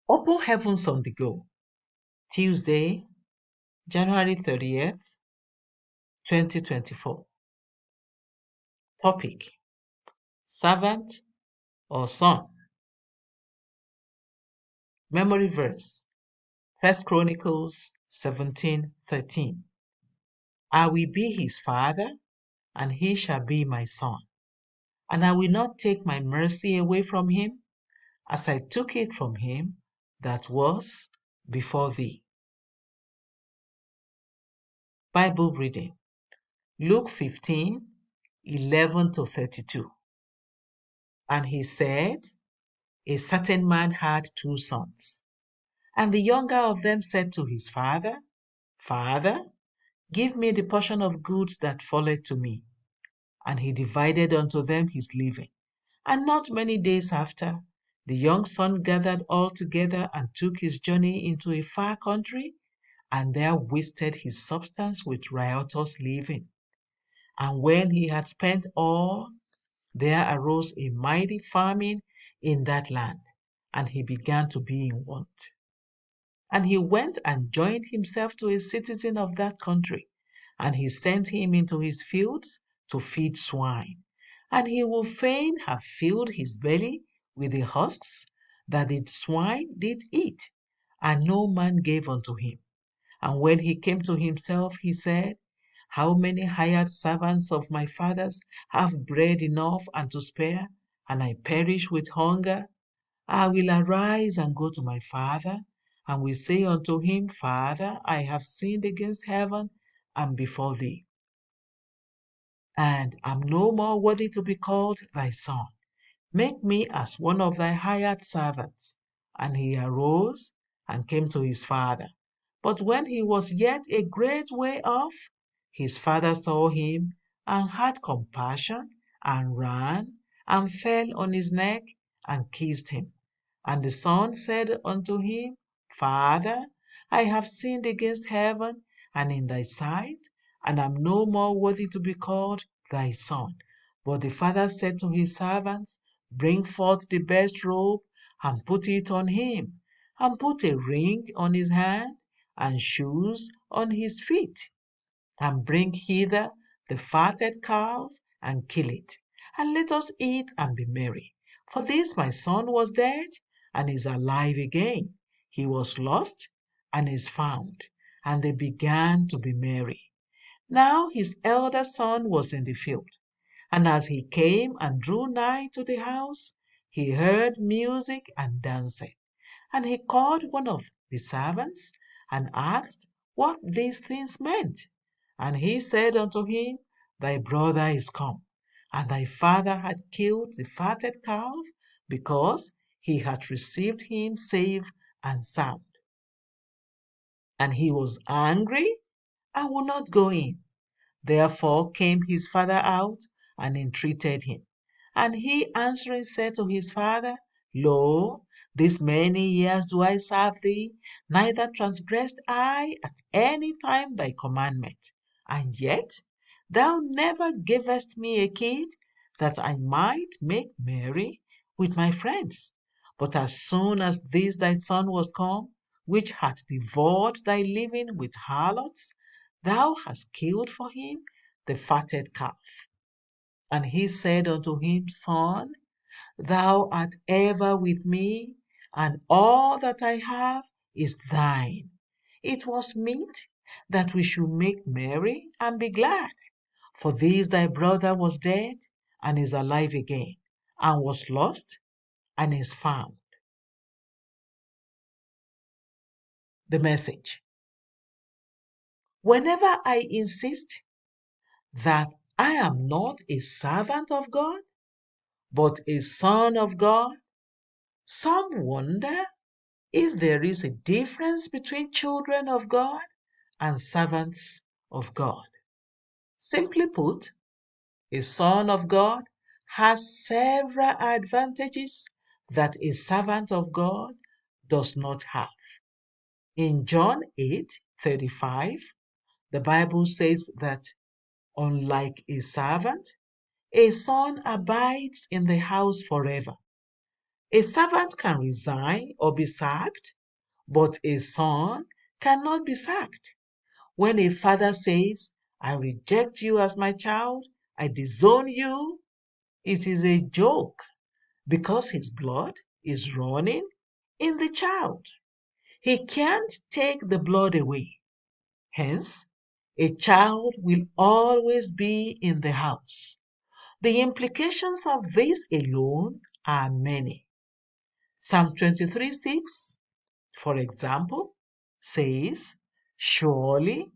Open Heavens on the Go, Tuesday, January 30th, 2024. Topic: Servant or Son? Memory verse: 1 Chronicles 17:13. I will be his father, and he shall be my son. And I will not take my mercy away from him, as I took it from him that was before thee. Bible reading: Luke 15:11-32. And he said, a certain man had 2 sons. And the younger of them said to his father, Father, give me the portion of goods that falleth to me. And he divided unto them his living. And not many days after, the young son gathered all together and took his journey into a far country, and there wasted his substance with riotous living. And when he had spent all, there arose a mighty famine in that land, and he began to be in want. And he went and joined himself to a citizen of that country, and he sent him into his fields to feed swine. And he would fain have filled his belly with the husks that the swine did eat, and no man gave unto him. And when he came to himself, he said, How many hired servants of my father's have bread enough and to spare, and I perish with hunger? I will arise and go to my father, and will say unto him, Father, I have sinned against heaven and before thee, and am no more worthy to be called thy son. Make me as one of thy hired servants. And he arose and came to his father. But when he was yet a great way off, his father saw him, and had compassion, and ran, and fell on his neck, and kissed him. And the son said unto him, Father, I have sinned against heaven and in thy sight, and am no more worthy to be called thy son. But the father said to his servants, Bring forth the best robe, and put it on him, and put a ring on his hand, and shoes on his feet, and bring hither the fatted calf, and kill it, and let us eat and be merry. For this my son was dead, and is alive again. He was lost, and is found. And they began to be merry. Now his elder son was in the field. And as he came and drew nigh to the house, he heard music and dancing. And he called one of the servants, and asked what these things meant. And he said unto him, Thy brother is come, and thy father had killed the fatted calf, because he had received him safe and sound. And he was angry, and would not go in. Therefore came his father out, and entreated him. And he answering said to his father, Lo, these many years do I serve thee, neither transgressed I at any time thy commandment. And yet thou never gavest me a kid, that I might make merry with my friends. But as soon as this thy son was come, which hath devoured thy living with harlots, thou hast killed for him the fatted calf. And he said unto him, Son, thou art ever with me, and all that I have is thine. It was meet that we should make merry and be glad. For this thy brother was dead, and is alive again, and was lost, and is found. The message: whenever I insist that I am not a servant of God, but a son of God, some wonder if there is a difference between children of God and servants of God. Simply put, a son of God has several advantages that a servant of God does not have. In John 8:35, the Bible says that unlike a servant, a son abides in the house forever. A servant can resign or be sacked, but a son cannot be sacked. When a father says, I reject you as my child, I disown you, it is a joke because his blood is running in the child. He can't take the blood away. Hence, a child will always be in the house. The implications of this alone are many. Psalm 23:6, for example, says, Surely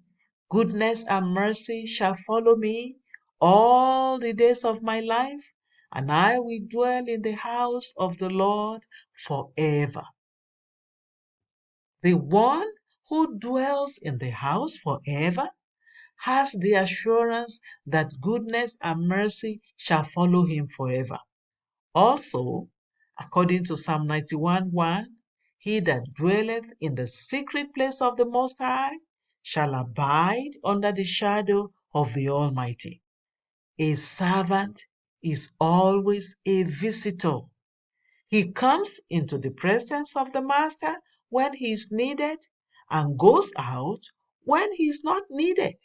goodness and mercy shall follow me all the days of my life, and I will dwell in the house of the Lord forever. The one who dwells in the house forever has the assurance that goodness and mercy shall follow him forever. Also, according to Psalm 91:1, he that dwelleth in the secret place of the Most High shall abide under the shadow of the Almighty. A servant is always a visitor. He comes into the presence of the master when he is needed and goes out when he is not needed.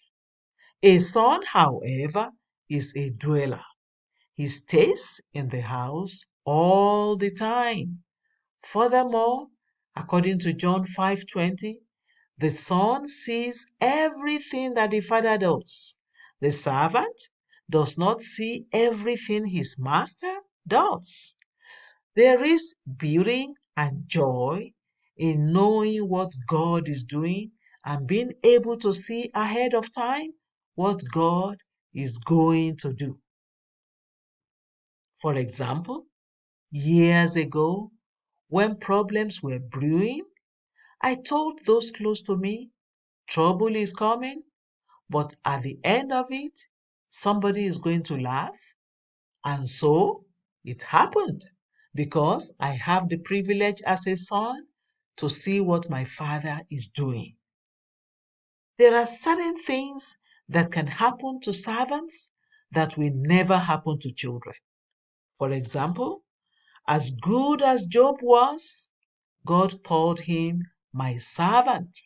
A son, however, is a dweller. He stays in the house all the time. Furthermore, according to John 5:20, the son sees everything that the father does. The servant does not see everything his master does. There is beauty and joy in knowing what God is doing and being able to see ahead of time what God is going to do. For example, years ago, when problems were brewing, I told those close to me, trouble is coming, but at the end of it, somebody is going to laugh. And so it happened because I have the privilege as a son to see what my father is doing. There are certain things that can happen to servants that will never happen to children. For example, as good as Job was, God called him my servant.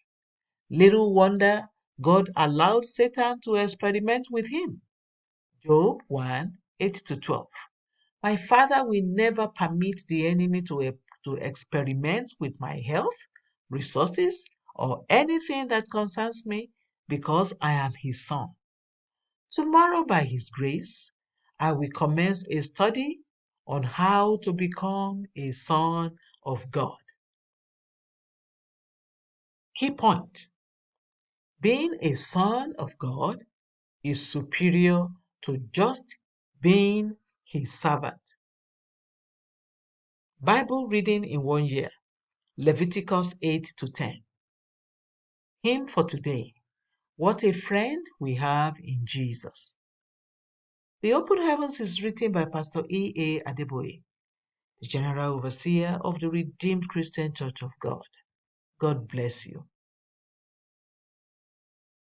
Little wonder God allowed Satan to experiment with him. Job 1:8-12. My father will never permit the enemy to experiment with my health, resources, or anything that concerns me because I am his son. Tomorrow, by his grace, I will commence a study on how to become a son of God. Key point: being a son of God is superior to just being his servant. Bible reading in 1 year, Leviticus 8-10. Hymn for today: What a friend we have in Jesus. The Open Heavens is written by Pastor E.A. Adeboye, the General Overseer of the Redeemed Christian Church of God. God bless you.